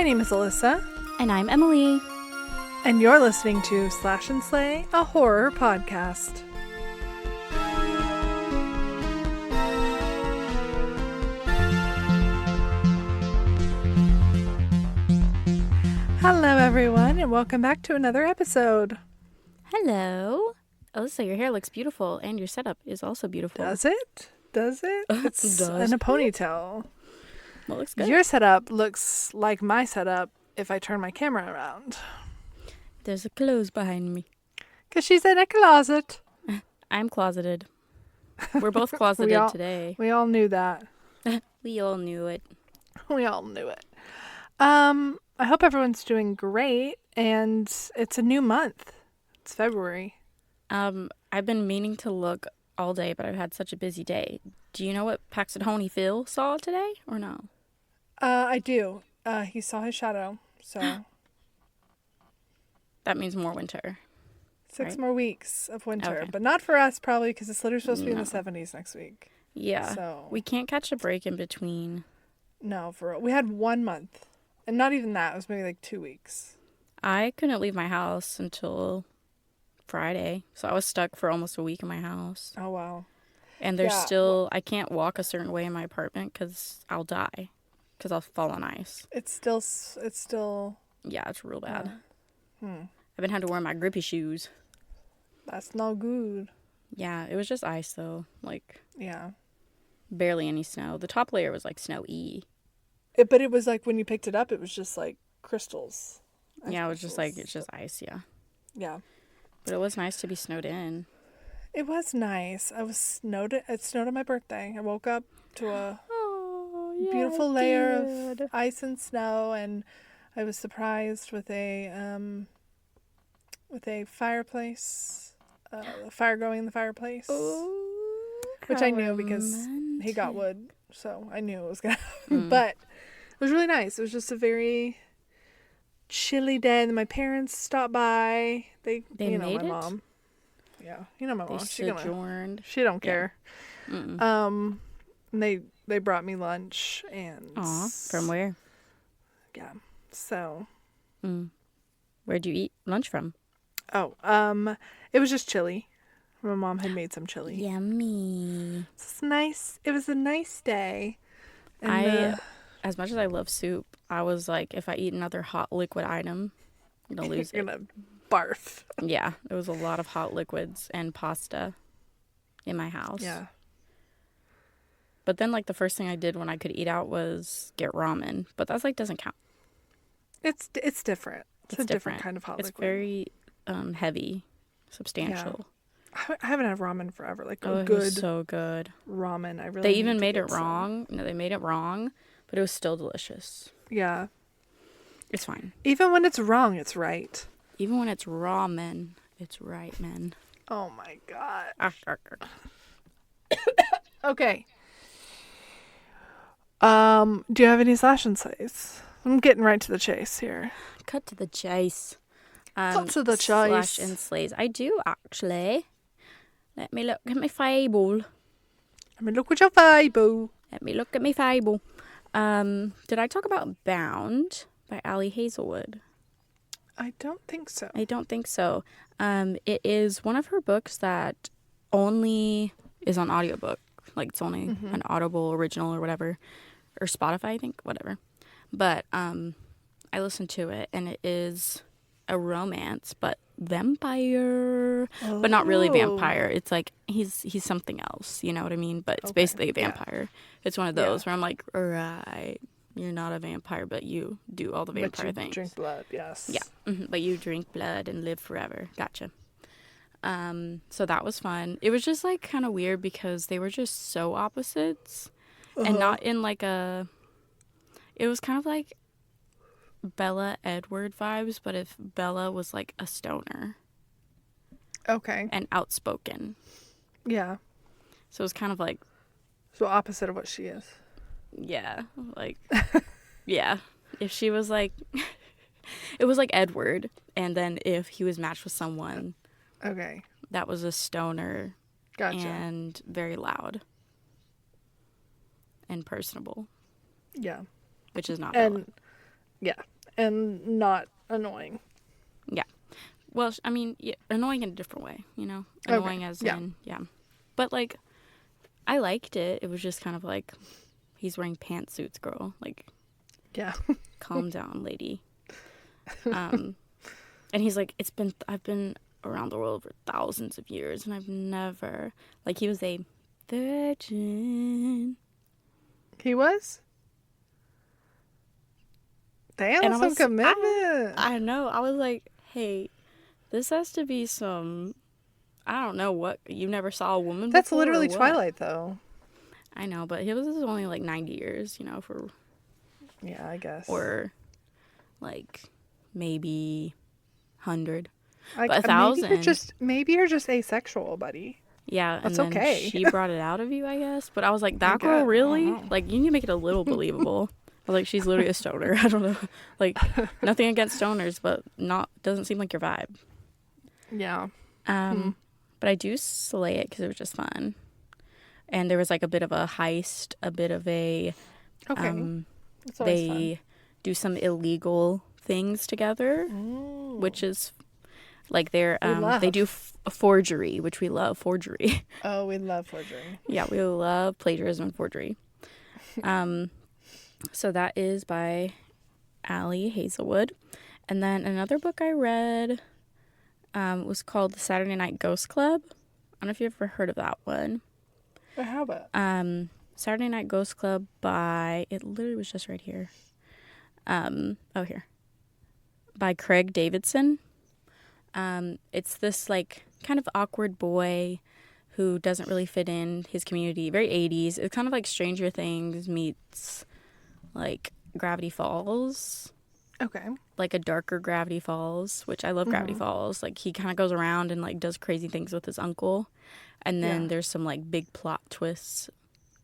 name is Alyssa. And I'm Emily. And you're listening to Slash&Slay, a horror podcast. Hello, everyone, and welcome back to another episode. Hello. Alyssa, your hair looks beautiful, and your setup is also beautiful. Does it? Does it? It's Does in a ponytail. Well, looks good. Your setup looks like my setup if I turn my camera around. There's a clothes behind me. Because she's in a closet. I'm closeted. We're both closeted today. We all knew that. We all knew it. We all knew it. I hope everyone's doing great, and it's a new month. It's February. I've been meaning to look all day, but I've had such a busy day. Do you know what Paxton Phil saw today, or no? I do. He saw his shadow, so... That means more winter. 6 more weeks of winter, Okay. but not for us, probably, because it's literally supposed to be in the 70s next week. Yeah. So We can't catch a break in between. No, for real. We had 1 month, and not even that. It was maybe like 2 weeks. I couldn't leave my house until Friday, so I was stuck for almost a week in my house. Oh, wow. And there's still, I can't walk a certain way in my apartment because I'll die, because I'll fall on ice. It's still... Yeah, it's real bad. I've been having to wear my grippy shoes. That's not good. Yeah, it was just ice, though. Like, Yeah. barely any snow. The top layer was, like, snowy. But it was like, when you picked it up, it was just like crystals. Yeah, it was just like, it's just ice, yeah. Yeah. But it was nice to be snowed in. It was nice. It snowed on my birthday. I woke up to a beautiful layer of ice and snow, and I was surprised with a fireplace, fire going in the fireplace, which I knew because he got wood, so I knew it was gonna happen. But it was really nice. It was just a very chilly day, and my parents stopped by. They made my it? mom. Yeah, my mom. Sojourned. She don't care. Yeah. And they brought me lunch and. Aw, from where? Yeah. So. Where'd you eat lunch from? Oh, it was just chili. My mom had made some chili. Yummy. It's nice. It was a nice day. And as much as I love soup, I was like, if I eat another hot liquid item, I'm gonna lose you're gonna barf. Yeah, it was a lot of hot liquids and pasta in my house. Yeah. But then, like, the first thing I did when I could eat out was get ramen. But that's, like, doesn't count. It's different. It's a different kind of hot liquid. It's very heavy, substantial. Yeah. I haven't had ramen forever. Like It was so good. Ramen. I really. They even made it wrong. No, they made it wrong, but it was still delicious. Yeah. It's fine. Even when it's wrong, it's right. Even when it's ramen, it's right, men. Oh my god. Arr, arr, arr. Okay. Do you have any Slash&Slays? I'm getting right to the chase here. Cut to the chase. Cut to the chase. Slash&Slays. I do, actually. Let me look at my Fable. Let me look at your Fable. Let me look at my Fable. Did I talk about Bound by Ali Hazelwood? I don't think so. I don't think so. It is one of her books that only is on audiobook. Like, it's only an Audible original or whatever. Or Spotify, I think. Whatever. But I listened to it, and it is a romance, but vampire. Oh. But not really vampire. It's like, he's something else. You know what I mean? But it's basically a vampire. Yeah. It's one of those where I'm like, right, you're not a vampire, but you do all the vampire things. Drink blood, yes. Yeah, but you drink blood and live forever. Gotcha. So that was fun. It was just, like, kind of weird because they were just so opposites. And not in, like, a... It was kind of like Bella Edward vibes, but if Bella was, like, a stoner. Okay. And outspoken. Yeah. So it was kind of like... So opposite of what she is. Yeah. Like... yeah. If she was, like... It was like Edward. And then if he was matched with someone... Okay. That was a stoner. Gotcha. And very loud. And personable. Yeah. Which is not Bella. And, yeah. and not annoying. Yeah. Well, I mean, yeah, annoying in a different way, you know? Annoying as in, yeah. But, like, I liked it. It was just kind of like, he's wearing pantsuits, girl. Like, yeah. Calm down, lady. And he's like, I've been around the world for thousands of years, and I've never, like, he was a virgin. He was? Damn, that's some commitment. I know. I was like, hey, this has to be some, I don't know what, you never saw a woman That's before, literally Twilight, though. I know, but his was only like 90 years, you know, for... Yeah, I guess. Or, like, maybe 100. Like, but 1,000. Maybe you're just asexual, buddy. Yeah, that's and then okay. She brought it out of you, I guess. But I was like, that girl, really? Like, you need to make it a little believable. I was like, she's literally a stoner. I don't know. Like, nothing against stoners, but doesn't seem like your vibe. Yeah. But I do slay it because it was just fun. And there was, like, a bit of a heist, a bit of a... Okay. They do some illegal things together, which is... Like, they do forgery, which we love. Forgery. Oh, we love forgery. Yeah, we love plagiarism and forgery. So that is by Allie Hazelwood. And then another book I read was called The Saturday Night Ghost Club. I don't know if you've ever heard of that one. I haven't. Saturday Night Ghost Club by... It literally was just right here. Here. By Craig Davidson. It's this, like, kind of awkward boy who doesn't really fit in his community. Very 80s. It's kind of like Stranger Things meets, like, Gravity Falls. Okay. Like a darker Gravity Falls, which I love Gravity Falls. Like, he kind of goes around and, like, does crazy things with his uncle. And then there's some, like, big plot twists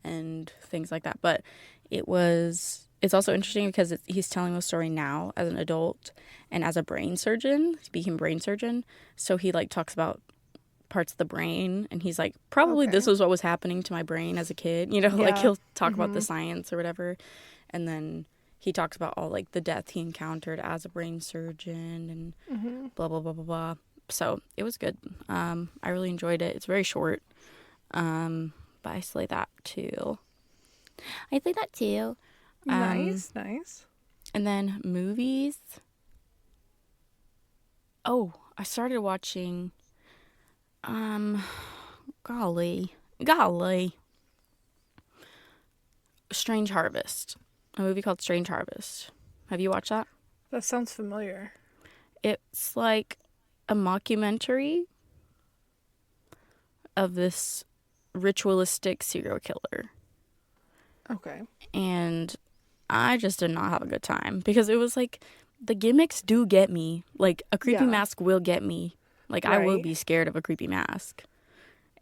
and things like that. But it's also interesting because he's telling the story now as an adult and as a brain surgeon. He became a brain surgeon. So he, like, talks about parts of the brain. And he's like, probably this was what was happening to my brain as a kid. You know, like, he'll talk about the science or whatever. And then he talks about all, like, the death he encountered as a brain surgeon and blah, blah, blah, blah, blah. So it was good. I really enjoyed it. It's very short. But I slay that, too. Nice. And then movies. Oh, I started watching, golly, Strange Harvest. A movie called Strange Harvest. Have you watched that? That sounds familiar. It's like a mockumentary of this ritualistic serial killer. Okay. And I just did not have a good time because it was like the gimmicks do get me. Like a creepy mask will get me. Like I will be scared of a creepy mask.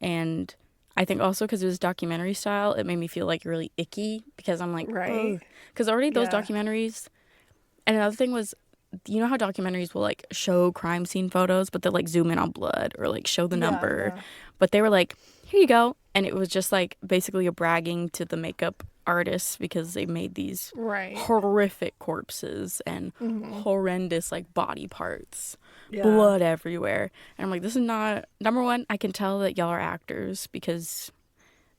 And I think also because it was documentary style, it made me feel like really icky because I'm like, because already those documentaries. And another thing was, you know how documentaries will like show crime scene photos, but they'll like zoom in on blood or like show the number. Yeah. But they were like, here you go. And it was just like basically a bragging to the makeup artists because they made these horrific corpses and horrendous like body parts, blood everywhere. And I'm like, this is not, number one, I can tell that y'all are actors because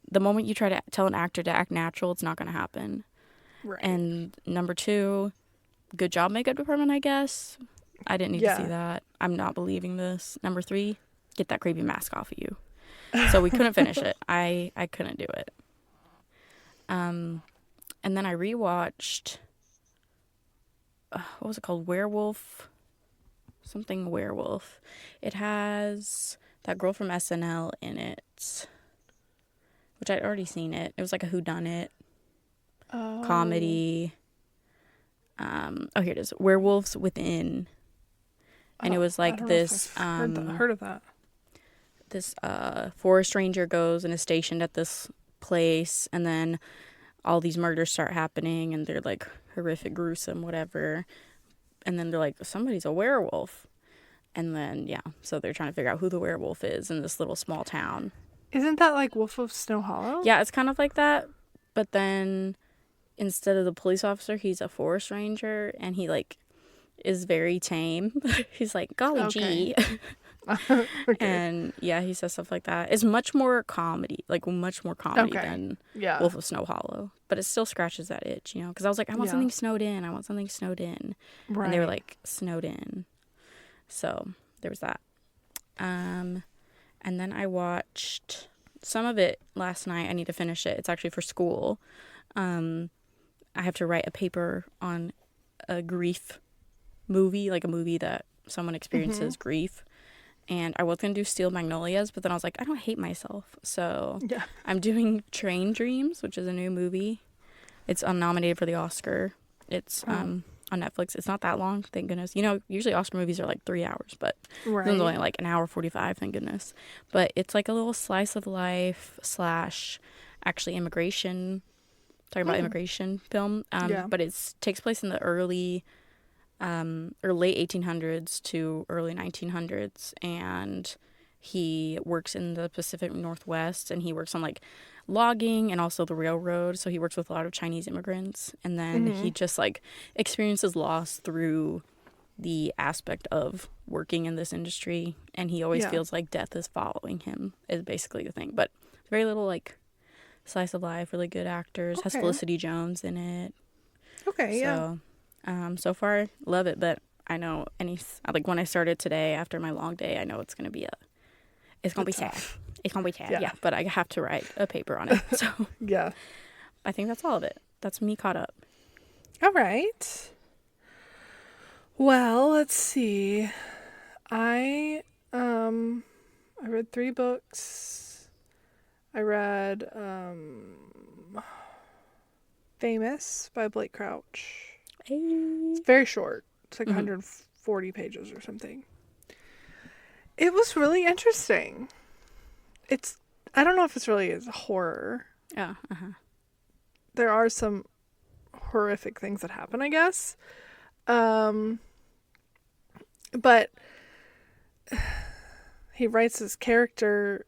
the moment you try to tell an actor to act natural, it's not going to happen. Right. And number two, good job makeup department, I guess. I didn't need to see that. I'm not believing this. Number three, get that creepy mask off of you. So we couldn't finish it. I couldn't do it. And then I rewatched, what was it called? Something Werewolf. It has that girl from SNL in it, which I'd already seen it. It was like a whodunit comedy. Here it is. Werewolves Within. And it was like this. Heard of that. This forest ranger goes and is stationed at this place, and then all these murders start happening, and they're like horrific, gruesome, whatever. And then they're like, somebody's a werewolf. And then, so they're trying to figure out who the werewolf is in this little small town. Isn't that like Wolf of Snow Hollow? Yeah, it's kind of like that. But then instead of the police officer, he's a forest ranger, and he like is very tame. He's like, golly gee. Okay. And yeah, he says stuff like that. It's much more comedy, than Wolf of Snow Hollow. But it still scratches that itch, you know? Because I was like, I want something snowed in. I want something snowed in. Right. And they were like, snowed in. So there was that. And then I watched some of it last night. I need to finish it. It's actually for school. I have to write a paper on a grief movie, like a movie that someone experiences grief. And I was going to do Steel Magnolias, but then I was like, I don't hate myself. So I'm doing Train Dreams, which is a new movie. It's nominated for the Oscar. It's on Netflix. It's not that long, thank goodness. You know, usually Oscar movies are like 3 hours, but this one's only like an hour 45, thank goodness. But it's like a little slice of life / actually immigration, talking about immigration film. But it takes place in the early or late 1800s to early 1900s, and he works in the Pacific Northwest, and he works on like logging and also the railroad, so he works with a lot of Chinese immigrants, and then he just like experiences loss through the aspect of working in this industry, and he always feels like death is following him is basically the thing. But very little like slice of life, really good actors. Has Felicity Jones in it. So far, love it, but I know when I started today after my long day, I know it's going to be sad. It's going to be sad, yeah, but I have to write a paper on it, so. Yeah. I think that's all of it. That's me caught up. All right. Well, let's see. I read 3 books. I read, Famous by Blake Crouch. It's very short. It's like 140 pages or something. It was really interesting. I don't know if it's really horror. Oh, There are some horrific things that happen, I guess. But he writes his character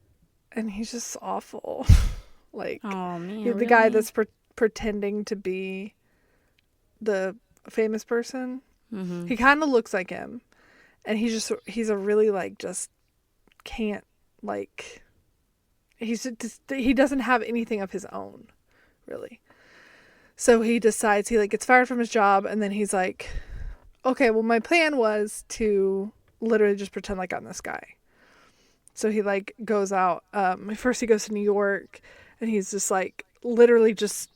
and he's just awful. Like, oh man, the really? guy that's pretending to be the famous person. He kind of looks like him, and he's a really like just can't like he doesn't have anything of his own, really. So he decides he like gets fired from his job, and then he's like, okay, well my plan was to literally just pretend like I'm this guy. So he like goes out, first he goes to New York, and he's just like literally just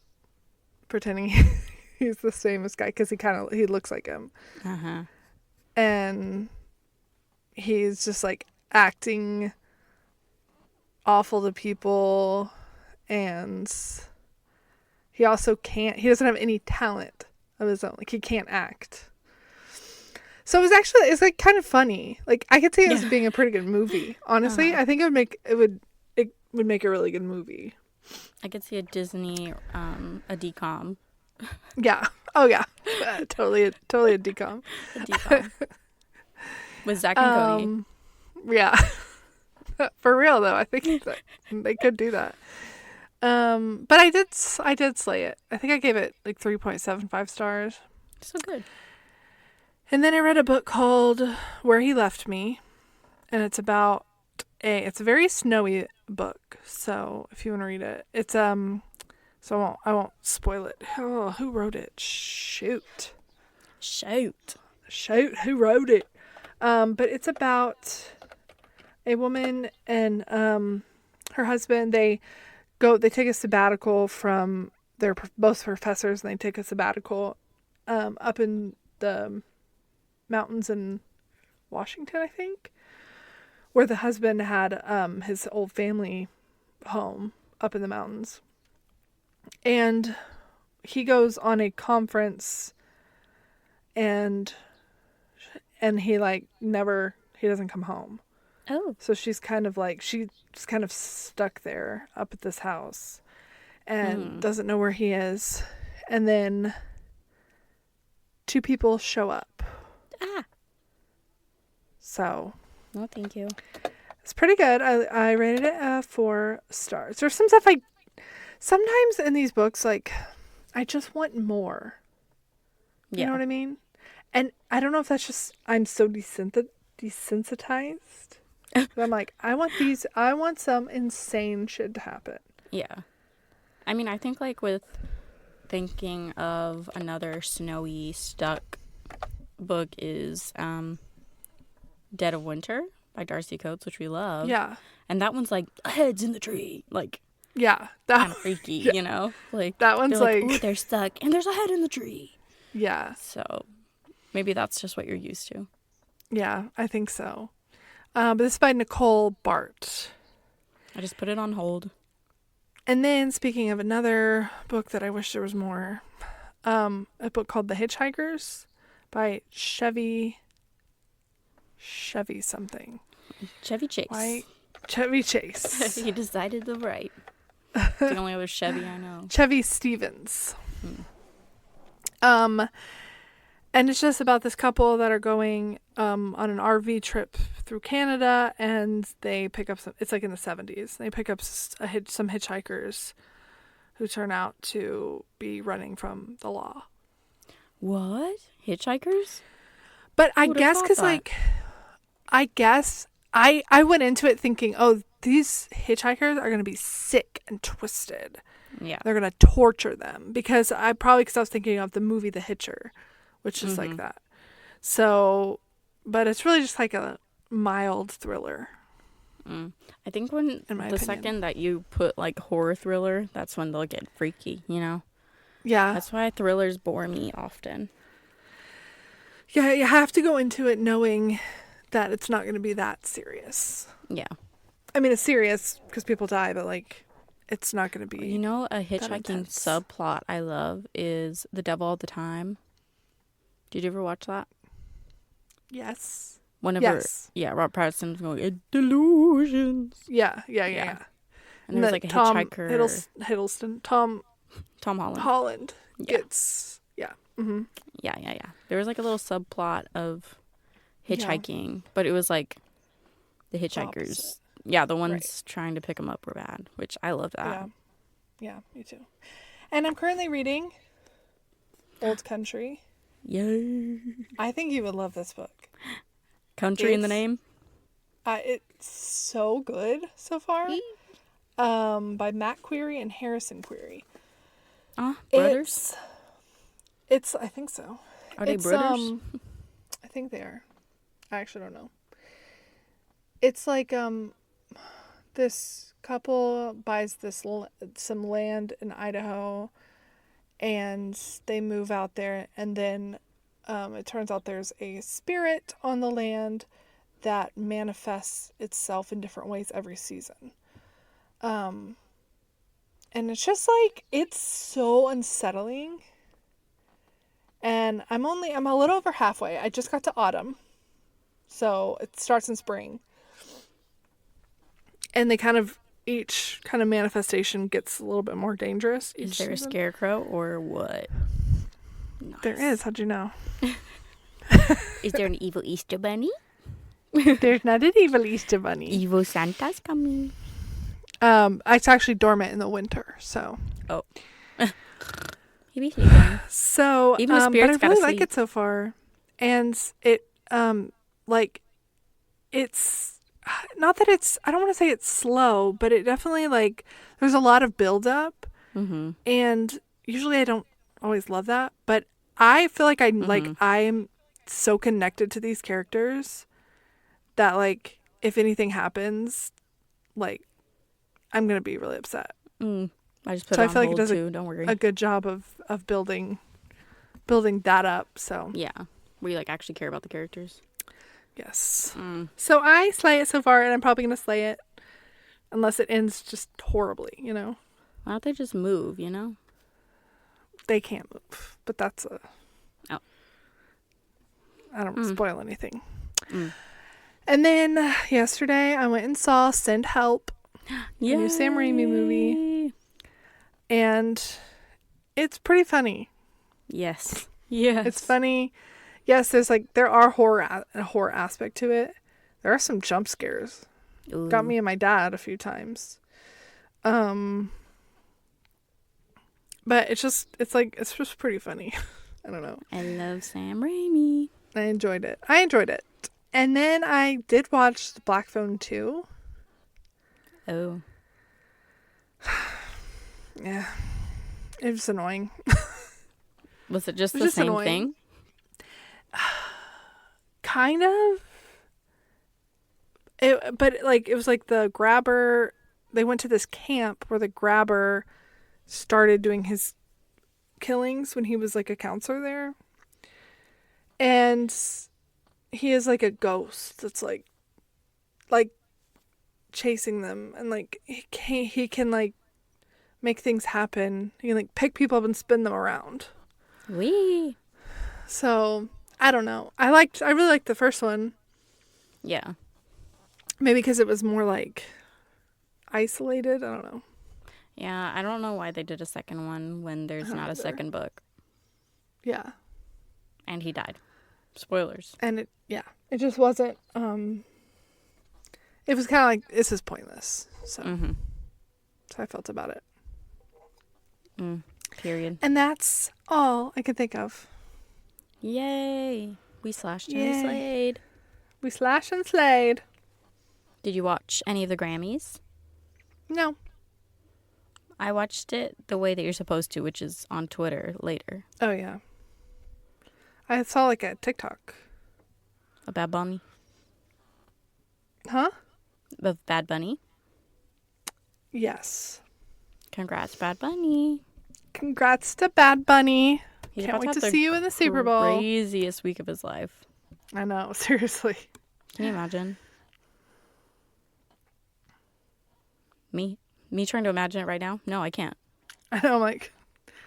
pretending he's the famous guy because he looks like him. And he's just like acting awful to people, and he also he doesn't have any talent of his own. Like, he can't act. So it's like kind of funny. Like, I could see it as being a pretty good movie. Honestly, I think it would make a really good movie. I could see a Disney, a DCOM. Yeah. Oh yeah. Totally a DCOM. A DCOM. With Zach and Cody. Yeah. For real though, I think they could do that. But I did slay it. I think I gave it like 3.75 stars. So good. And then I read a book called Where He Left Me, and it's about it's a very snowy book. So if you want to read it, it's so I won't spoil it. Oh, who wrote it? Shoot, who wrote it? But it's about a woman and her husband. They take a sabbatical from they're both professors, and they take a sabbatical up in the mountains in Washington, I think, where the husband had his old family home up in the mountains. And he goes on a conference, and he he doesn't come home. Oh. So she's kind of stuck there up at this house and doesn't know where he is. And then 2 people show up. So. No, thank you. It's pretty good. I rated it 4 stars. There's some stuff sometimes in these books, like, I just want more. You know what I mean? And I don't know if that's just I'm so desensitized. But I'm like, I want some insane shit to happen. Yeah. I mean, I think like with thinking of another snowy stuck book is Dead of Winter by Darcy Coates, which we love. Yeah. And that one's like heads in the tree. Like, yeah. Kind of freaky, yeah. you know? Like that one's like oh, they're stuck and there's a head in the tree. Yeah. So maybe that's just what you're used to. Yeah, I think so. But this is by Nicole Bart. I just put it on hold. And then, speaking of another book that I wish there was more, a book called The Hitchhikers by Chevy something. Chevy Chase. Why? Chevy Chase. He decided to write. It's the only other Chevy I know. Chevy Stevens. And it's just about this couple that are going on an RV trip through Canada, and they pick up it's like in the 70s. They pick up some hitchhikers who turn out to be running from the law. What? Hitchhikers? But I guess because I went into it thinking, oh, these hitchhikers are going to be sick and twisted. Yeah. They're going to torture them because I was thinking of the movie The Hitcher, which is like that. So, but it's really just like a mild thriller. I think when the second that you put like horror thriller, that's when they'll get freaky, you know? Yeah. That's why thrillers bore me often. Yeah, you have to go into it knowing that it's not going to be that serious. Yeah. I mean, it's serious because people die, but like, it's not going to be. You know, a hitchhiking subplot I love is The Devil All the Time. Did you ever watch that? Yes. Rob Pattinson's going, delusions. Yeah. And there's like a hitchhiker. Hiddleston. Tom Holland. Holland gets, yeah. Mm-hmm. Yeah. There was like a little subplot of hitchhiking, but it was like the hitchhikers. Yeah, the ones trying to pick him up were bad, which I love that. Yeah, me too. And I'm currently reading Old Country. Yay. I think you would love this book. Country in the name? It's so good so far. By Matt Query and Harrison Query. Brothers? It's I think so. Are they brothers? I think they are. I actually don't know. It's like this couple buys some land in Idaho, and they move out there, and then it turns out there's a spirit on the land that manifests itself in different ways every season. And it's just like, it's so unsettling. And I'm a little over halfway. I just got to autumn. So it starts in spring. And each kind of manifestation gets a little bit more dangerous. Is there a scarecrow or what? Nice. There is. How'd you know? Is there an evil Easter bunny? There's not an evil Easter bunny. Evil Santa's coming. It's actually dormant in the winter, so. Oh. He be sleeping. So, even the spirits but I really like sleep. it so far. And it, it's, not that it's, I don't want to say it's slow, but it definitely, like, there's a lot of buildup. Mm-hmm. And usually I don't always love that, but I feel like I'm so connected to these characters that, like, if anything happens, like, I'm going to be really upset. I just put it on feel like hold it does too, don't worry. A good job of building that up, so. Yeah. Where you, like, actually care about the characters. Yes. So I slay it so far, and I'm probably going to slay it unless it ends just horribly, you know? Why don't they just move, you know? They can't move, but that's a... Oh. I don't want to spoil anything. And then yesterday I went and saw Send Help, the new Sam Raimi movie. And it's pretty funny. Yes. It's funny. Yes, there are a horror aspect to it. There are some jump scares. Ooh. Got me and my dad a few times. But it's just pretty funny. I don't know. I love Sam Raimi. I enjoyed it. And then I did watch The Black Phone 2. Oh. Yeah. It was annoying. Was it just the same thing? Kind of. It was like the grabber, they went to this camp where the grabber started doing his killings when he was like a counselor there. And he is like a ghost that's like chasing them, and like he can like make things happen. He can like pick people up and spin them around. Wee. So I don't know. I really liked the first one. Yeah. Maybe because it was more like isolated. I don't know. Yeah, I don't know why they did a second one when there's not a second book. Yeah. And he died. Spoilers. And it just wasn't, it was kind of like, this is pointless. So, so I felt about it. Period. And that's all I can think of. Yay. We slashed and slayed. We slashed and slayed. Did you watch any of the Grammys? No. I watched it the way that you're supposed to, which is on Twitter later. Oh, yeah. I saw like a TikTok. A Bad Bunny? Huh? Of Bad Bunny? Yes. Congrats, Bad Bunny. Congrats to Bad Bunny. He's Can't wait to see you in the Super Bowl. Craziest week of his life. I know, seriously. Can you imagine? Me trying to imagine it right now? No, I can't. I know, I'm like,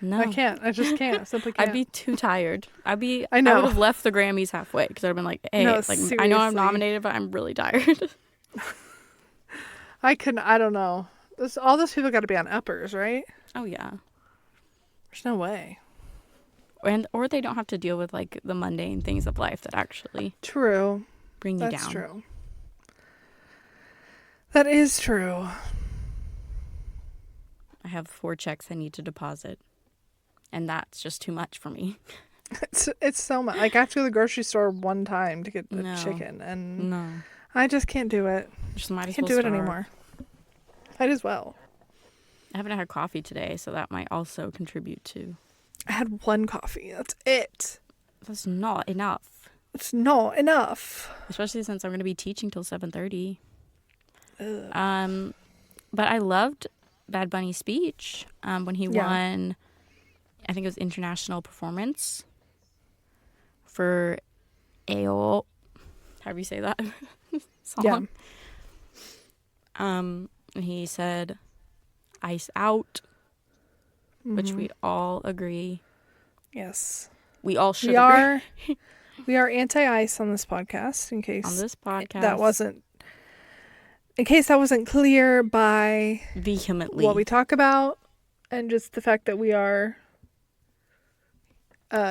no. I can't. I just can't. I simply can't. I'd be too tired. I know. I would have left the Grammys halfway because I'd have been like, hey, No, like seriously. I know I'm nominated, but I'm really tired. I don't know. All those people got to be on uppers, right? Oh, yeah. There's no way. Or they don't have to deal with like the mundane things of life that actually bring you down. That's true. That is true. I have 4 checks I need to deposit, and that's just too much for me. It's so much. Like I have to go to the grocery store one time to get the chicken, and I just can't do it. Just might as can't well do it anymore. Might as well. I haven't had coffee today, so that might also contribute to. I had 1 coffee. That's it. That's not enough. It's not enough. Especially since I'm going to be teaching till 7:30. But I loved Bad Bunny's speech when he won, I think it was International Performance for AO, however you say that song. Yeah. He said, "Ice out," which we all agree. Yes. We all should agree. We are anti-ice on this podcast, in case that wasn't clear by vehemently what we talk about, and just the fact that we are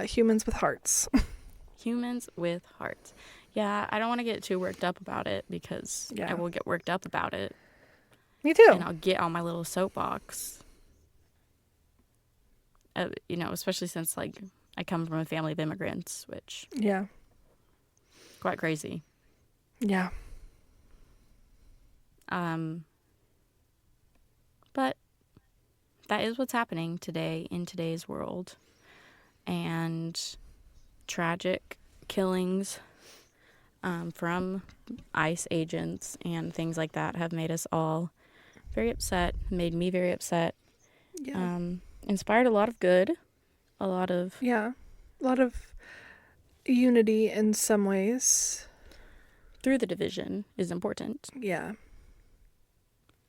humans with hearts. Humans with hearts. Yeah, I don't want to get too worked up about it because I will get worked up about it. Me too. And I'll get on my little soapbox. Especially since like I come from a family of immigrants, which quite crazy. Yeah. But that is what's happening today in today's world. And tragic killings from ICE agents and things like that have made us all very upset, made me very upset. Yeah. Inspired a lot of good, a lot of unity in some ways. Through the division is important. Yeah.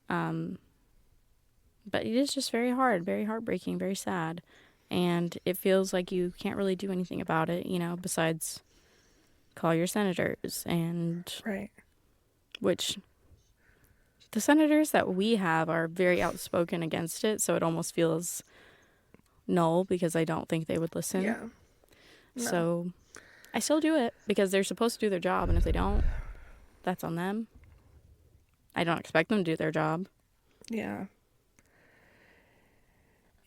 But it is just very hard, very heartbreaking, very sad. And it feels like you can't really do anything about it, besides call your senators and... Right. Which the senators that we have are very outspoken against it, so it almost feels null because I don't think they would listen. Yeah. No. So I still do it because they're supposed to do their job, and if they don't, that's on them. I don't expect them to do their job. Yeah.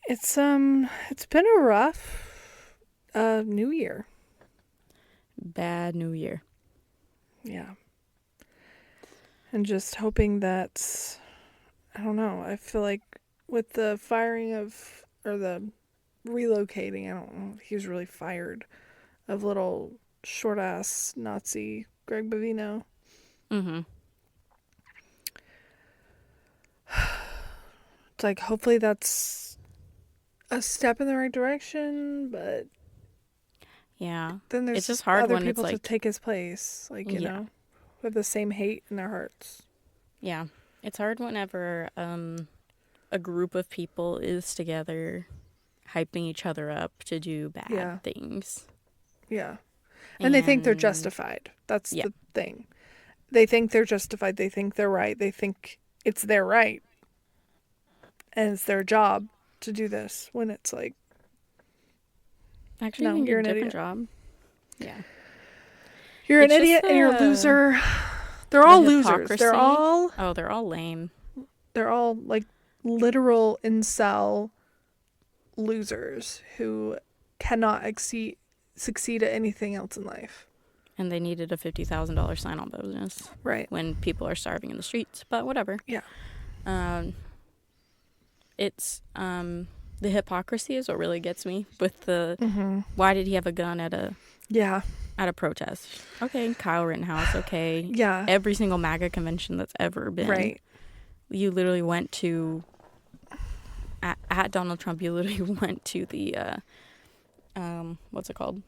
It's been a rough New Year. Bad New Year. Yeah. And just hoping that, I don't know, I feel like with the firing of, or the relocating, I don't know, he was really fired, of little short-ass Nazi Greg Bavino. Mm-hmm. It's like, hopefully that's a step in the right direction, but yeah, then there's it's just hard other when people it's like, to take his place, like, you know, with the same hate in their hearts. Yeah, it's hard whenever a group of people is together hyping each other up to do bad things. Yeah. And they think they're justified. That's the thing. They think they're justified. They think they're right. They think it's their right. And it's their job to do this, when it's like, actually, no, you you're an a different idiot. Job. Yeah. You're an idiot and you're a loser. They're all losers. They're all lame. They're all like literal incel losers who cannot succeed at anything else in life. And they needed a $50,000 sign-on bonus. Right. When people are starving in the streets. But whatever. Yeah. It's the hypocrisy is what really gets me with the why did he have a gun at a protest? Okay, Kyle Rittenhouse, okay. Yeah. Every single MAGA convention that's ever been. Right. You literally went to at Donald Trump, you literally went to the what's it called?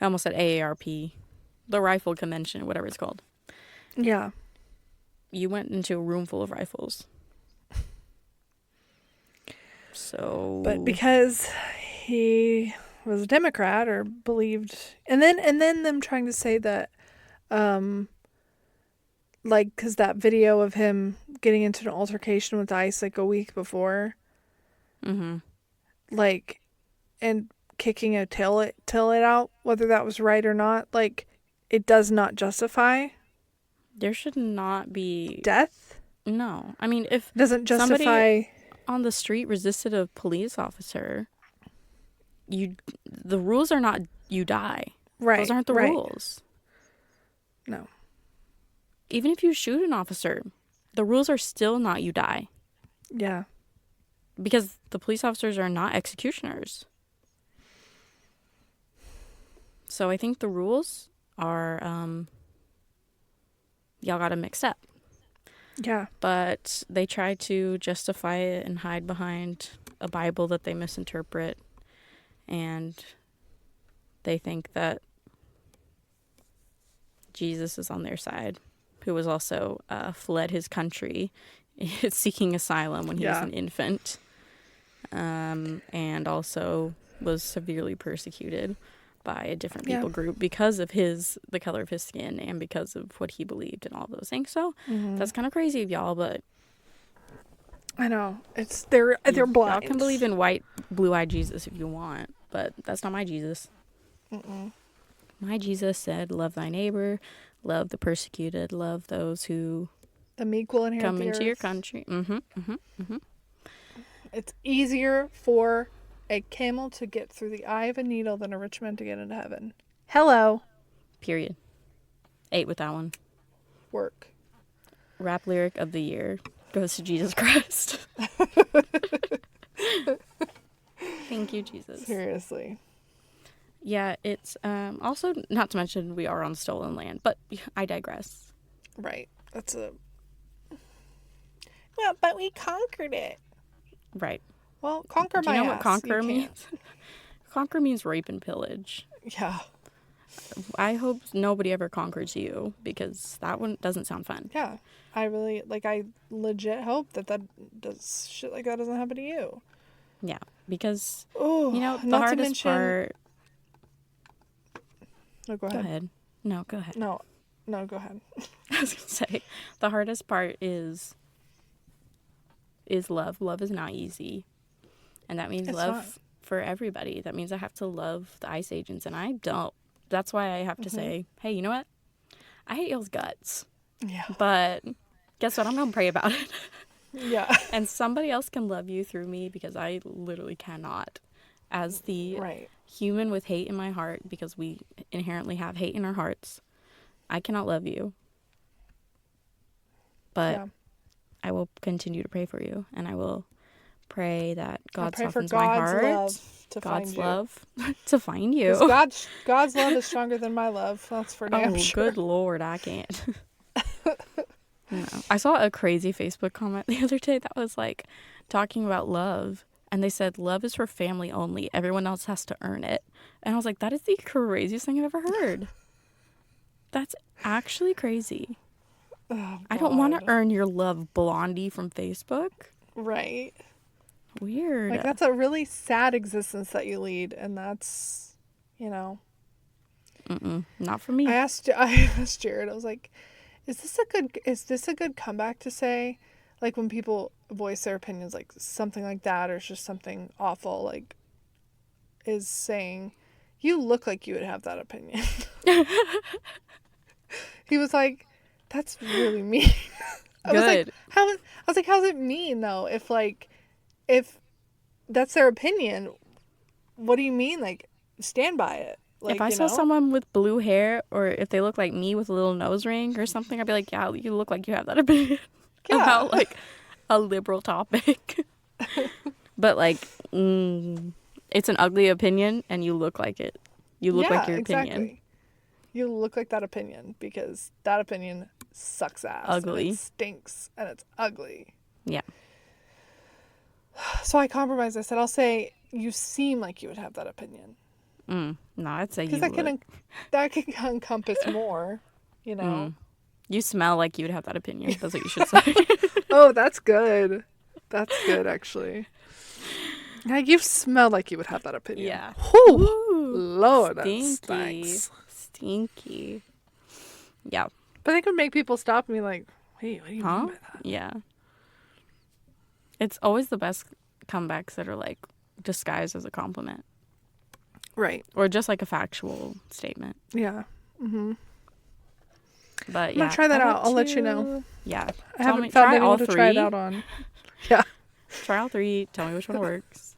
I almost said AARP. The rifle convention, whatever it's called. Yeah. You went into a room full of rifles. So, but because he was a Democrat or believed, and then them trying to say that, like, because that video of him getting into an altercation with ICE like a week before, like, and kicking a taillight out, whether that was right or not, like, it does not justify. There should not be death. No, I mean, if doesn't justify. Somebody on the street resisted a police officer, the rules are not you die. Right. Those aren't the rules. No. Even if you shoot an officer, the rules are still not you die. Yeah. Because the police officers are not executioners. So I think the rules are y'all got to mix up. Yeah. But they try to justify it and hide behind a Bible that they misinterpret. And they think that Jesus is on their side, who was also fled his country seeking asylum when he was an infant. And also was severely persecuted by a different people group because of the color of his skin and because of what he believed and all those things. So that's kind of crazy of y'all, but I know they're blind. Y'all can believe in white, blue-eyed Jesus if you want, but that's not my Jesus. My Jesus said, "Love thy neighbor, love the persecuted, love those who the meek will inherit come the into earth. your country." It's easier for a camel to get through the eye of a needle than a rich man to get into heaven. Hello. Period. 8 with that one. Work. Rap lyric of the year goes to Jesus Christ. Thank you, Jesus. Seriously. Yeah, it's also, not to mention we are on stolen land, but I digress. Right. That's a... Well, but we conquered it. Right. Well, conquer my ass. Do you know what conquer means? Conquer means rape and pillage. Yeah. I hope nobody ever conquers you, because that one doesn't sound fun. Yeah. I legit hope that shit like that doesn't happen to you. Yeah. Because, the hardest part... No, go ahead. Go ahead. No, go ahead. No, go ahead. I was going to say, the hardest part is love. Love is not easy. And that means love for everybody. That means I have to love the ICE agents, and I don't. That's why I have to say, hey, you know what? I hate y'all's guts. Yeah. But guess what? I'm going to pray about it. Yeah. And somebody else can love you through me, because I literally cannot. As the human with hate in my heart, because we inherently have hate in our hearts, I cannot love you. But I will continue to pray for you, and I will pray that God softens my heart. God's love to find you. God's love is stronger than my love. That's for damn sure. Good Lord, I can't. No. I saw a crazy Facebook comment the other day that was like talking about love, and they said love is for family only. Everyone else has to earn it. And I was like, that is the craziest thing I've ever heard. That's actually crazy. Oh, I don't want to earn your love, Blondie from Facebook. Right. Weird. Like, that's a really sad existence that you lead, and that's, not for me. I asked Jared, I was like, is this a good comeback to say? Like, when people voice their opinions, like something like that, or it's just something awful, like, is saying, you look like you would have that opinion. He was like, that's really mean. I was like, how's it mean though? If that's their opinion, what do you mean? Like, stand by it. Like, if I saw someone with blue hair, or if they look like me with a little nose ring or something, I'd be like, yeah, you look like you have that opinion about like a liberal topic. But like, it's an ugly opinion, and you look like it. You look like your opinion. Exactly. You look like that opinion, because that opinion sucks ass. Ugly. And it stinks, and it's ugly. Yeah. So I compromised. I said, I'll say, you seem like you would have that opinion. No, I'd say you would. Because that can encompass more, You smell like you would have that opinion. That's what you should say. Oh, that's good. That's good, actually. Yeah, you smell like you would have that opinion. Yeah. Whew. Lord, stinky. That stinks. Stinky. Yeah. But it could make people stop me like, wait, what do you mean by that? Yeah. It's always the best comebacks that are like disguised as a compliment. Right. Or just like a factual statement. Yeah. Mm-hmm. But I'm going to try that out. I'll let you know. Yeah. I haven't found anyone to try it out on. Yeah. Try all 3. Tell me which one works.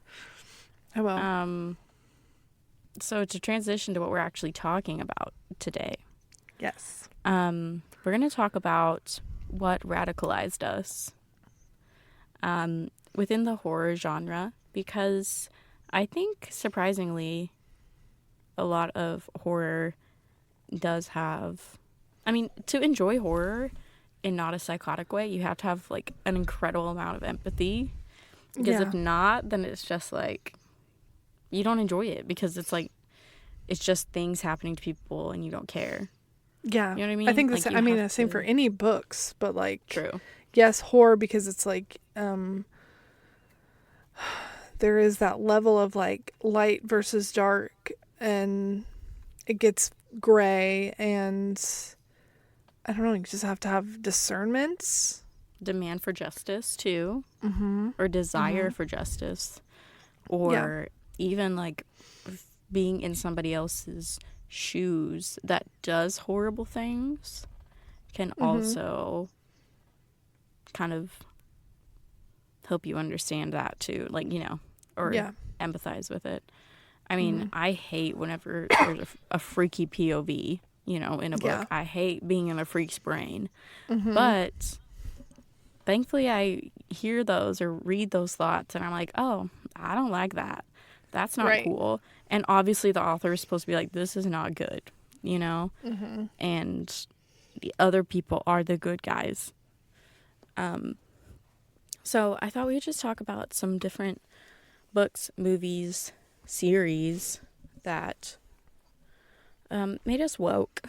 I will. So to transition to what we're actually talking about today. Yes. We're going to talk about what radicalized us within the horror genre, because I think surprisingly a lot of horror does have, to enjoy horror in not a psychotic way, you have to have like an incredible amount of empathy, because if not, then it's just like you don't enjoy it, because it's like it's just things happening to people and you don't care. Yeah. You know what I mean? I think the same for any books, but like, true. Yes, horror, because it's like there is that level of like light versus dark, and it gets gray, and I don't know, you just have to have discernment, demand for justice too, or desire for justice, or even like being in somebody else's shoes that does horrible things can also kind of help you understand that too, like, or empathize with it. I hate whenever there's a freaky POV, in a book. Yeah. I hate being in a freak's brain. But thankfully I hear those or read those thoughts, and I'm like, oh, I don't like that. That's not cool. And obviously the author is supposed to be like, this is not good, and the other people are the good guys. So I thought we would just talk about some different books, movies, series that made us woke.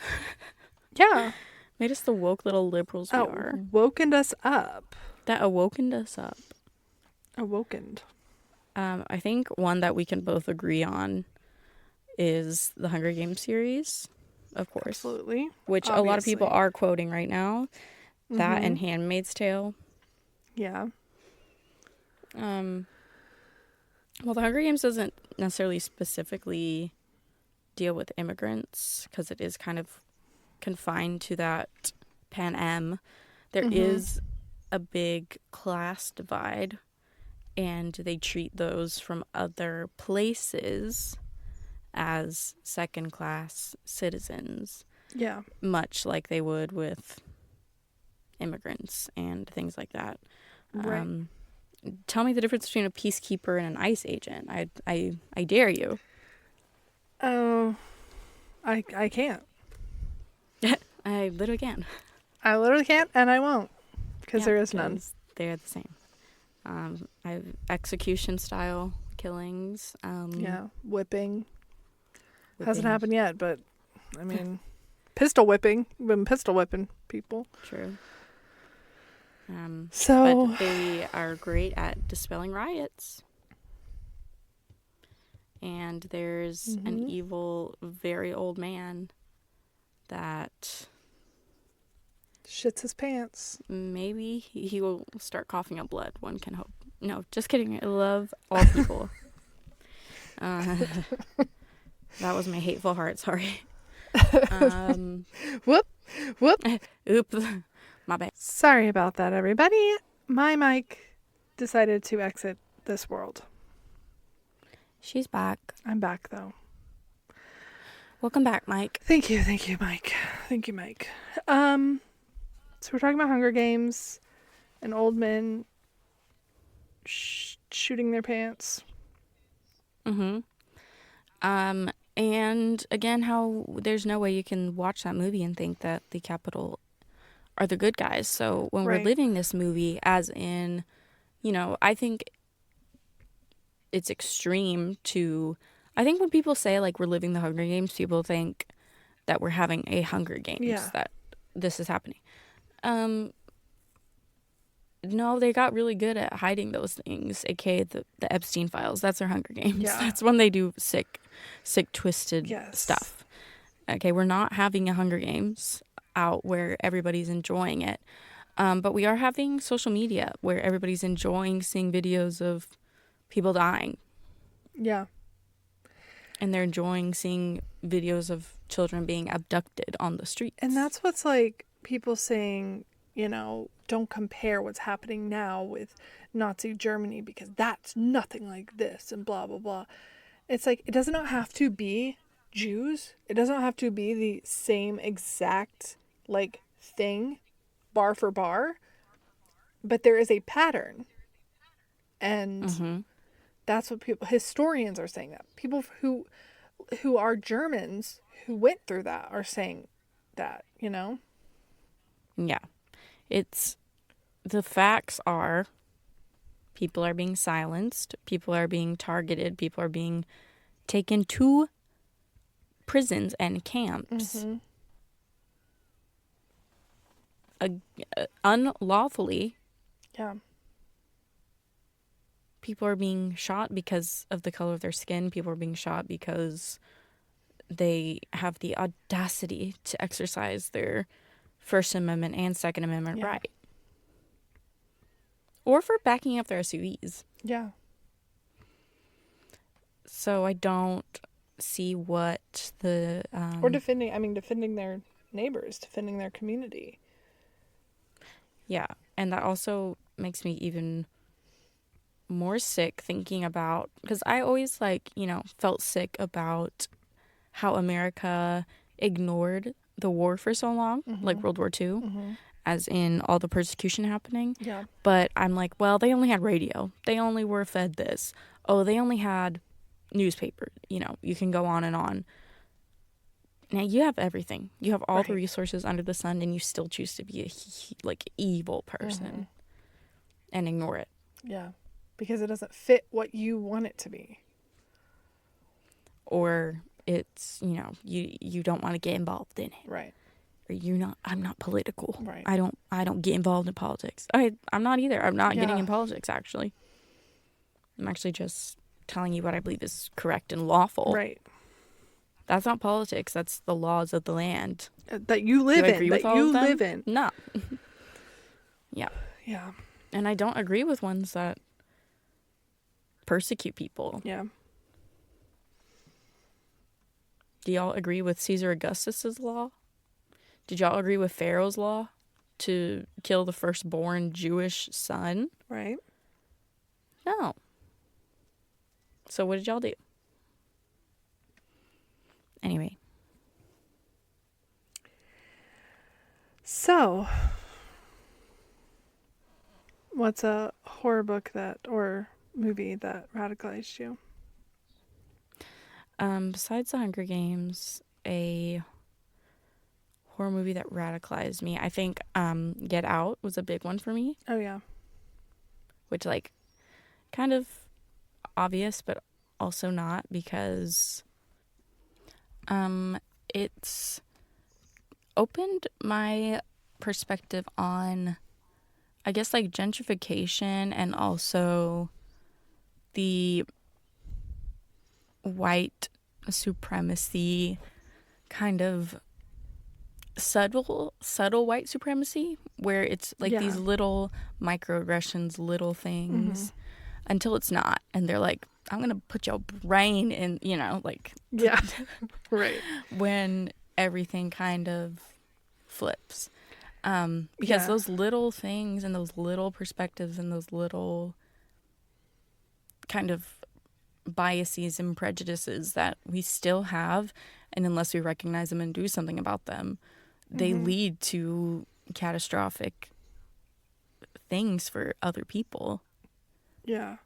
Yeah. Made us the woke little liberals we are. Wokened us up. That awokened us up. Awokened. I think one that we can both agree on is the Hunger Games series, of course. Absolutely. Which a lot of people are quoting right now. That and Handmaid's Tale. Yeah. Well, the Hunger Games doesn't necessarily specifically deal with immigrants, because it is kind of confined to that Pan Am. There is a big class divide, and they treat those from other places as second-class citizens. Yeah. Much like they would with immigrants and things like that. Right. Tell me the difference between a peacekeeper and an ICE agent. I dare you. Oh, I can't. I literally can. I literally can't, and I won't, because there is none. They're the same. I have execution style killings. Yeah, whipping. Hasn't happened yet, but I mean, pistol whipping. We've been pistol whipping people. True. So, but they are great at dispelling riots. And there's an evil, very old man that shits his pants. Maybe he will start coughing up blood. One can hope. No, just kidding. I love all people. That was my hateful heart. Sorry. Whoop. Oop. My bad. Sorry about that, everybody. My mic decided to exit this world. She's back. I'm back, though. Welcome back, Mike. Thank you, Mike. So we're talking about Hunger Games and old men shooting their pants. And again, how there's no way you can watch that movie and think that the Capitol are the good guys. So when we're living this movie, as in, I think it's extreme to, I think when people say like we're living the Hunger Games, people think that we're having a Hunger Games, that this is happening. No, they got really good at hiding those things, aka the Epstein files. That's their Hunger Games. Yeah. That's when they do sick, twisted stuff. Okay, we're not having a Hunger Games out where everybody's enjoying it. But we are having social media where everybody's enjoying seeing videos of people dying. Yeah. And they're enjoying seeing videos of children being abducted on the streets. And that's what's like people saying, don't compare what's happening now with Nazi Germany because that's nothing like this and blah, blah, blah. It's like, it does not have to be Jews. It doesn't have to be the same exact thing, bar for bar, but there is a pattern. And that's what historians are saying, that people who are Germans who went through that are saying that, Yeah. The facts are people are being silenced, people are being targeted, people are being taken to prisons and camps. Unlawfully. Yeah. People are being shot because of the color of their skin. People are being shot because they have the audacity to exercise their First Amendment and Second Amendment right. Or for backing up their SUVs. Yeah. So I don't see what the... or defending their neighbors, defending their community. Yeah. And that also makes me even more sick thinking about... Because I always, felt sick about how America ignored the war for so long, like World War II, as in all the persecution happening. Yeah. But I'm like, well, they only had radio. They only were fed this. Oh, they only had newspaper. You can go on and on. Now you have everything. You have all the resources under the sun, and you still choose to be a evil person and ignore it. Yeah, because it doesn't fit what you want it to be. Or it's, you don't want to get involved in it. Right. Or I'm not political. Right. I don't get involved in politics. I'm not either. I'm not getting in politics, actually. I'm actually just telling you what I believe is correct and lawful. Right. That's not politics. That's the laws of the land. That you live in. That you live in. No. Yeah. Yeah. And I don't agree with ones that persecute people. Yeah. Do y'all agree with Caesar Augustus's law? Did y'all agree with Pharaoh's law to kill the firstborn Jewish son? Right. No. So what did y'all do? Anyway. So, what's a horror book or movie that radicalized you? Besides The Hunger Games, a horror movie that radicalized me, I think Get Out was a big one for me. Oh, yeah. Which, like, kind of obvious, but also not, because it's opened my perspective on, I guess, like, gentrification and also the white supremacy, kind of subtle white supremacy, where it's like these little microaggressions, little things, until it's not, and they're like, I'm gonna put your brain in, like, right, when everything kind of flips, because those little things and those little perspectives and those little kind of biases and prejudices that we still have, and unless we recognize them and do something about them, they lead to catastrophic things for other people. Yeah.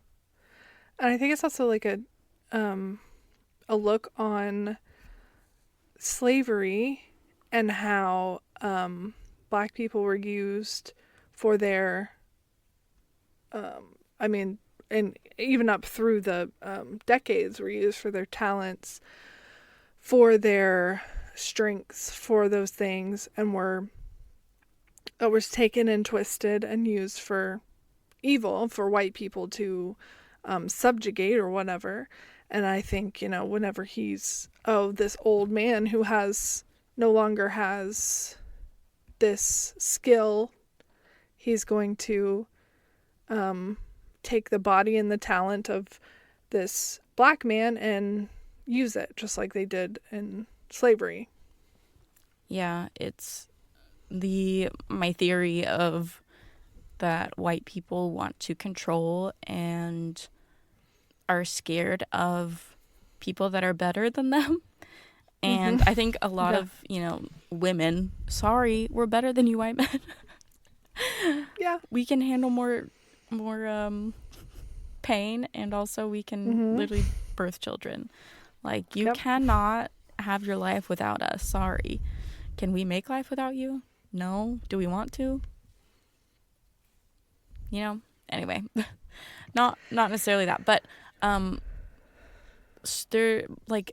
And I think it's also like a look on slavery and how Black people were used for their and even up through the decades were used for their talents, for their strengths, for those things, and it was taken and twisted and used for evil, for white people to subjugate or whatever. And I think, whenever he's this old man who no longer has this skill, he's going to take the body and the talent of this Black man and use it just like they did in slavery. Yeah, it's my theory of that white people want to control and are scared of people that are better than them. And I think a lot of, women, sorry, we're better than you white men. Yeah. We can handle more pain, and also we can literally birth children. Like, you cannot have your life without us. Sorry. Can we make life without you? No. Do we want to? Anyway. not necessarily that, but like,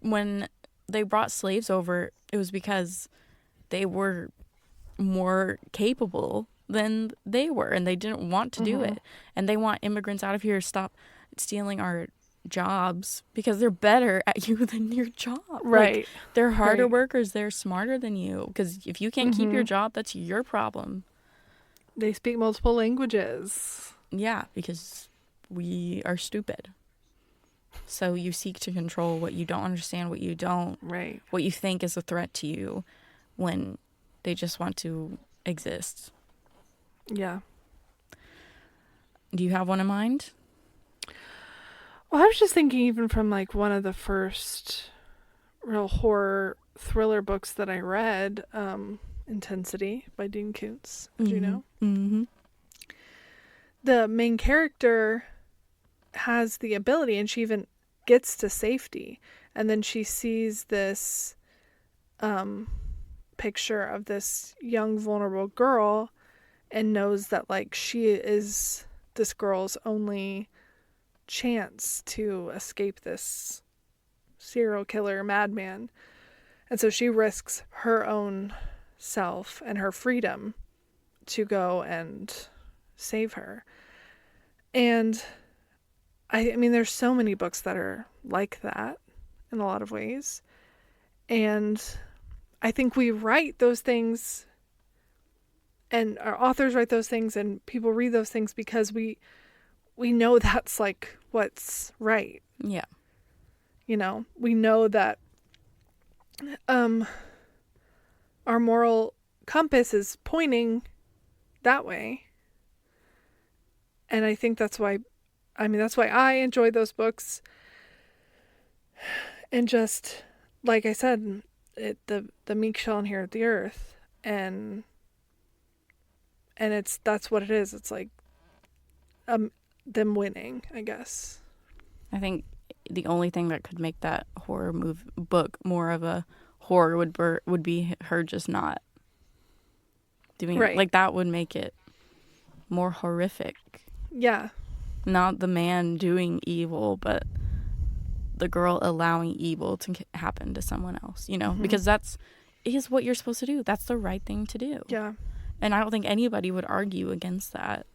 when they brought slaves over, it was because they were more capable than they were, and they didn't want to do it. And they want immigrants out of here to stop stealing our jobs because they're better at you than your job. Right. Like, they're harder workers. They're smarter than you. Because if you can't keep your job, that's your problem. They speak multiple languages. Yeah, because we are stupid. So you seek to control what you don't understand, what you don't, what you think is a threat to you, when they just want to exist. Yeah. Do you have one in mind? Well, I was just thinking, even from like one of the first real horror thriller books that I read, Intensity by Dean Koontz, as you know. Mm-hmm. The main character has the ability, and she even gets to safety, and then she sees this picture of this young vulnerable girl and knows that, like, she is this girl's only chance to escape this serial killer madman. And so she risks her own self and her freedom to go and save her. And I mean, there's so many books that are like that in a lot of ways. And I think we write those things, and our authors write those things, and people read those things because we know that's like what's right. Yeah. We know that our moral compass is pointing that way. And I think that's why I enjoy those books. And just like I said, the meek shall inherit the earth, and that's what it is. It's like them winning, I guess. I think the only thing that could make that horror book more of a horror would be her just not doing it. Like, that would make it more horrific. Yeah. Not the man doing evil, but the girl allowing evil to happen to someone else, you know, because is what you're supposed to do. That's the right thing to do. Yeah. And I don't think anybody would argue against that.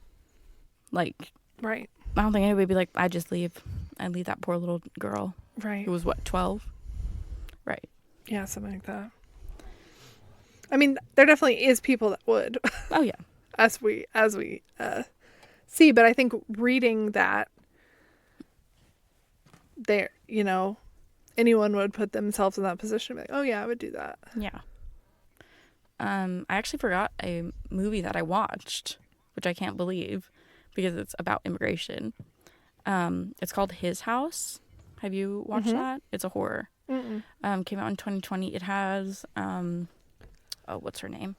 Like, right. I don't think anybody would be like, I just leave. I leave that poor little girl. Right. Who was, what, 12? Right. Yeah, something like that. I mean, there definitely is people that would. Oh, yeah. as we see, but I think reading that, there, you know, anyone would put themselves in that position and be like, oh, yeah, I would do that. Yeah. I actually forgot a movie that I watched, which I can't believe, because it's about immigration. It's called His House. Have you watched that? It's a horror. Came out in 2020. It has, what's her name?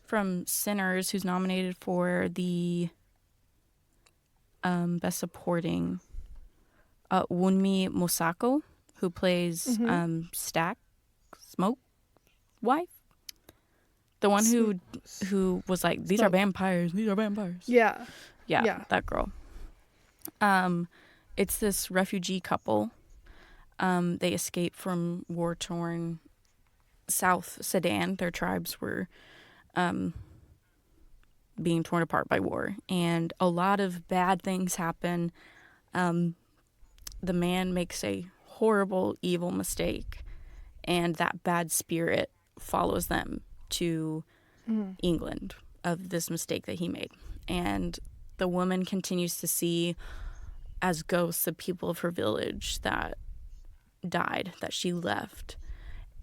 From Sinners, who's nominated for the Best Supporting. Wunmi Mosako, who plays Smoke wife. The one who was like, these are vampires. Yeah, that girl. It's this refugee couple. They escaped from war-torn South Sudan. Their tribes were being torn apart by war, and a lot of bad things happen. The man makes a horrible, evil mistake, and that bad spirit follows them to England of this mistake that he made. And the woman continues to see as ghosts the people of her village that died, that she left.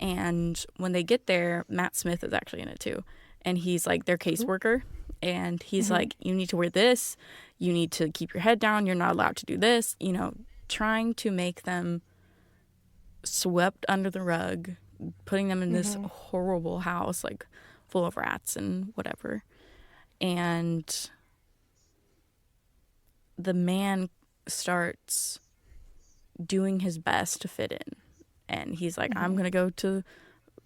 And when they get there, Matt Smith is actually in it too. And he's like their caseworker. And he's like, you need to wear this. You need to keep your head down. You're not allowed to do this. You know, trying to make them swept under the rug, putting them in this horrible house, like full of rats and whatever. And the man starts doing his best to fit in. And he's like, I'm going to go to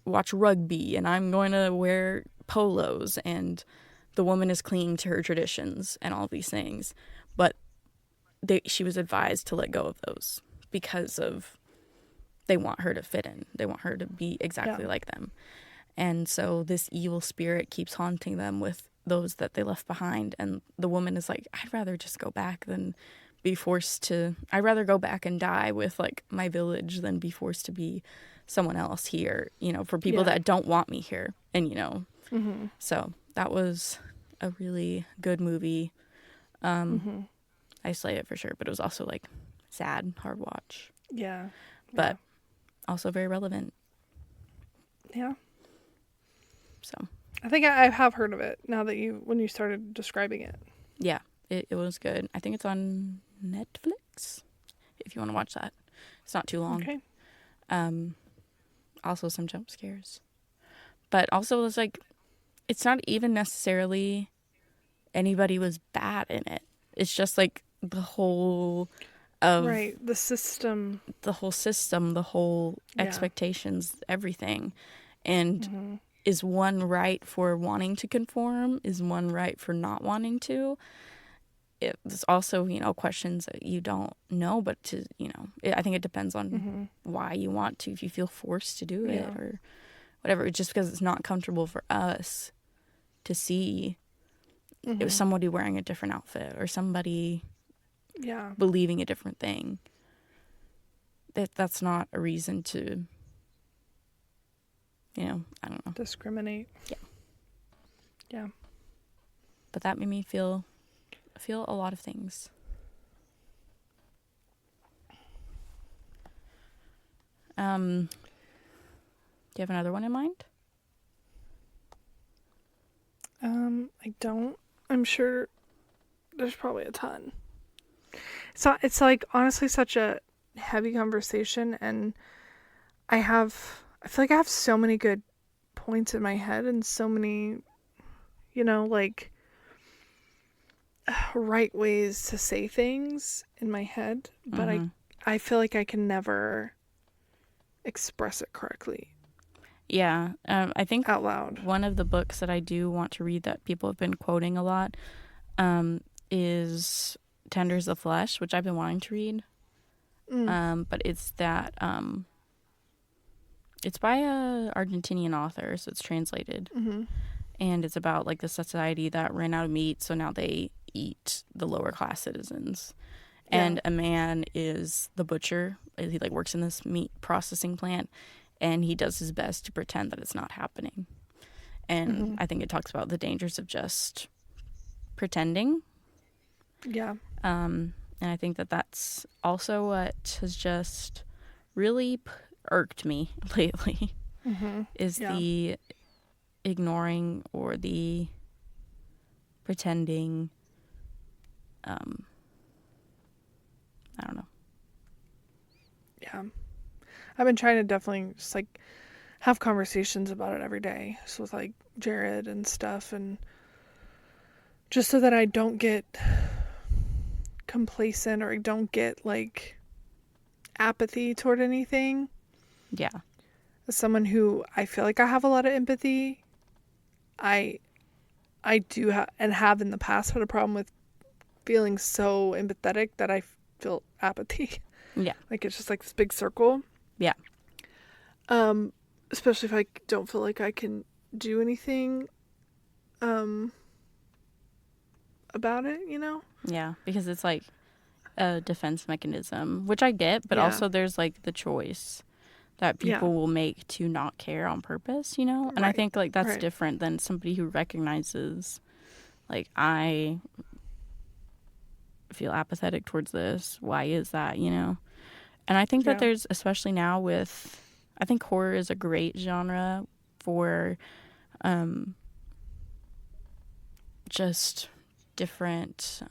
watch rugby, and I'm going to wear polos. And the woman is clinging to her traditions and all these things. But she was advised to let go of those because of they want her to fit in. They want her to be exactly like them. And so this evil spirit keeps haunting them with those that they left behind. And the woman is like, I'd rather just go back than be forced to, I'd rather go back and die with like my village than be forced to be someone else here, you know, for people that don't want me here. And, you know, so that was a really good movie. I slayed it for sure, but it was also like sad, hard watch. Yeah. But also very relevant. Yeah. So I think I have heard of it now that when you started describing it. Yeah, it was good. I think it's on Netflix if you want to watch that. It's not too long. Okay. Also some jump scares. But also it's like, it's not even necessarily anybody was bad in it. It's just like the whole of the system, the whole expectations, everything. And is one right for wanting to conform? Is one right for not wanting to? It's also, you know, questions that you don't know, but to, you know, I think it depends on why you want to, if you feel forced to do it or whatever. Just because it's not comfortable for us to see somebody wearing a different outfit or somebody believing a different thing. That's not a reason to, you know, I don't know. Discriminate. Yeah. Yeah. But that made me feel a lot of things. Do you have another one in mind? I don't. I'm sure there's probably a ton. So it's like honestly such a heavy conversation, and I feel like I have so many good points in my head and so many, like right ways to say things in my head, but I feel like I can never express it correctly. Yeah, I think out loud. One of the books that I do want to read that people have been quoting a lot is Tenders of Flesh, which I've been wanting to read. But it's that it's by a Argentinian author, so it's translated, and it's about like the society that ran out of meat, so now they eat the lower class citizens. Yeah. And a man is the butcher. He like works in this meat processing plant, and he does his best to pretend that it's not happening. And I think it talks about the dangers of just pretending. Yeah. And I think that that's also what has just really irked me lately, is the ignoring or the pretending. I don't know. Yeah. I've been trying to definitely just like have conversations about it every day. So with like Jared and stuff, and just so that I don't get complacent or I don't get like apathy toward anything. Yeah. As someone who I feel like I have a lot of empathy, I do and have in the past had a problem with feeling so empathetic that I feel apathy. Yeah. Like it's just like this big circle. Yeah. Especially if I don't feel like I can do anything about it, Yeah, because it's like a defense mechanism, which I get, but also there's like the choice that people will make to not care on purpose, And I think like that's different than somebody who recognizes like, I feel apathetic towards this. Why is that, And I think that there's, especially now with, I think horror is a great genre for just different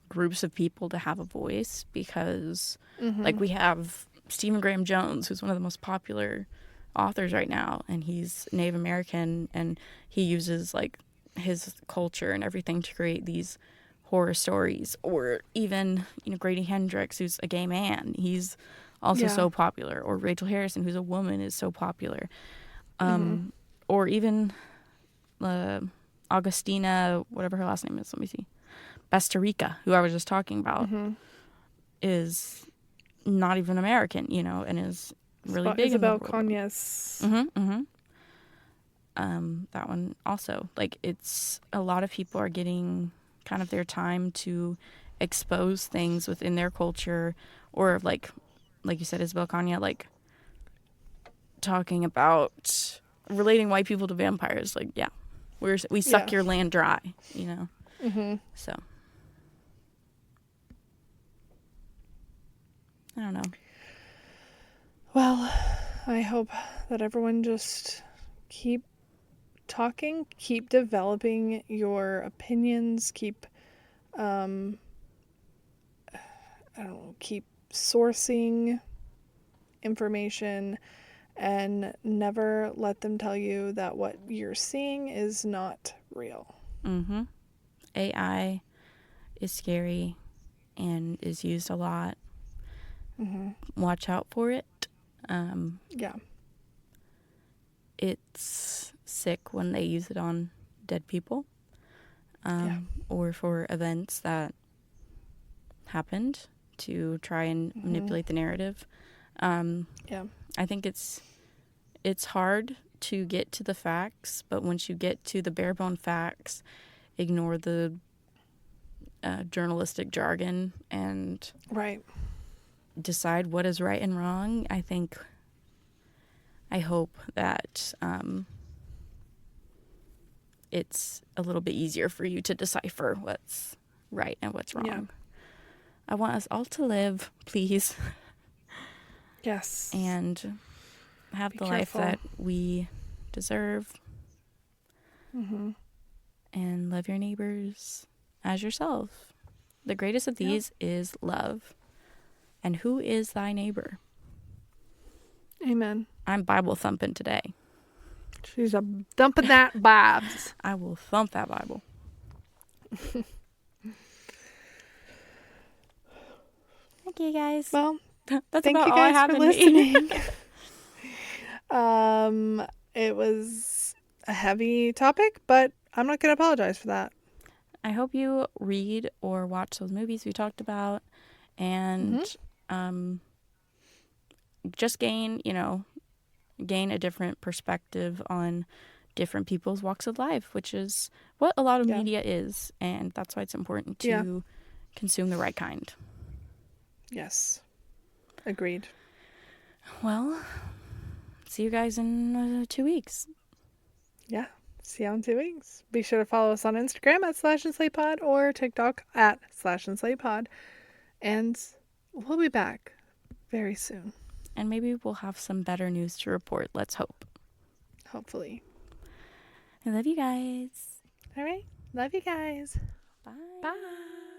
groups of people to have a voice, because like we have Stephen Graham Jones, who's one of the most popular authors right now, and he's Native American, and he uses like his culture and everything to create these horror stories. Or even Grady Hendrix, who's a gay man, he's also so popular. Or Rachel Harrison, who's a woman, is so popular. Or even Augustina, whatever her last name is, let me see, Bastarrica, who I was just talking about, is not even American, and is really big. Isabel Conyas. That one also, like, it's a lot of people are getting kind of their time to expose things within their culture, or like you said, Isabel Conyas, like talking about relating white people to vampires. Like, we suck your land dry, So I don't know. Well, I hope that everyone just keep talking, keep developing your opinions, keep keep sourcing information, and never let them tell you that what you're seeing is not real. AI is scary and is used a lot. Watch out for it. It's sick when they use it on dead people, or for events that happened to try and manipulate the narrative. I think it's hard to get to the facts, but once you get to the bare bone facts, ignore the journalistic jargon and decide what is right and wrong. I hope that it's a little bit easier for you to decipher what's right and what's wrong. I want us all to live, please. Yes. And have the life that we deserve. And love your neighbors as yourself. The greatest of these is love. And who is thy neighbor? Amen. I'm Bible thumping today. She's dumping that Bibs. I will thump that Bible. Okay, guys. Well, that's thank about you all I guys have for in me. listening. It was a heavy topic, but I'm not going to apologize for that. I hope you read or watch those movies we talked about and just gain a different perspective on different people's walks of life, which is what a lot of media is, and that's why it's important to consume the right kind. Yes. Agreed. Well, see you guys in 2 weeks. Yeah. See you in 2 weeks. Be sure to follow us on Instagram at /and/slay_pod or TikTok at /and/slay_pod. And we'll be back very soon. And maybe we'll have some better news to report. Let's hope. Hopefully. I love you guys. All right. Love you guys. Bye. Bye.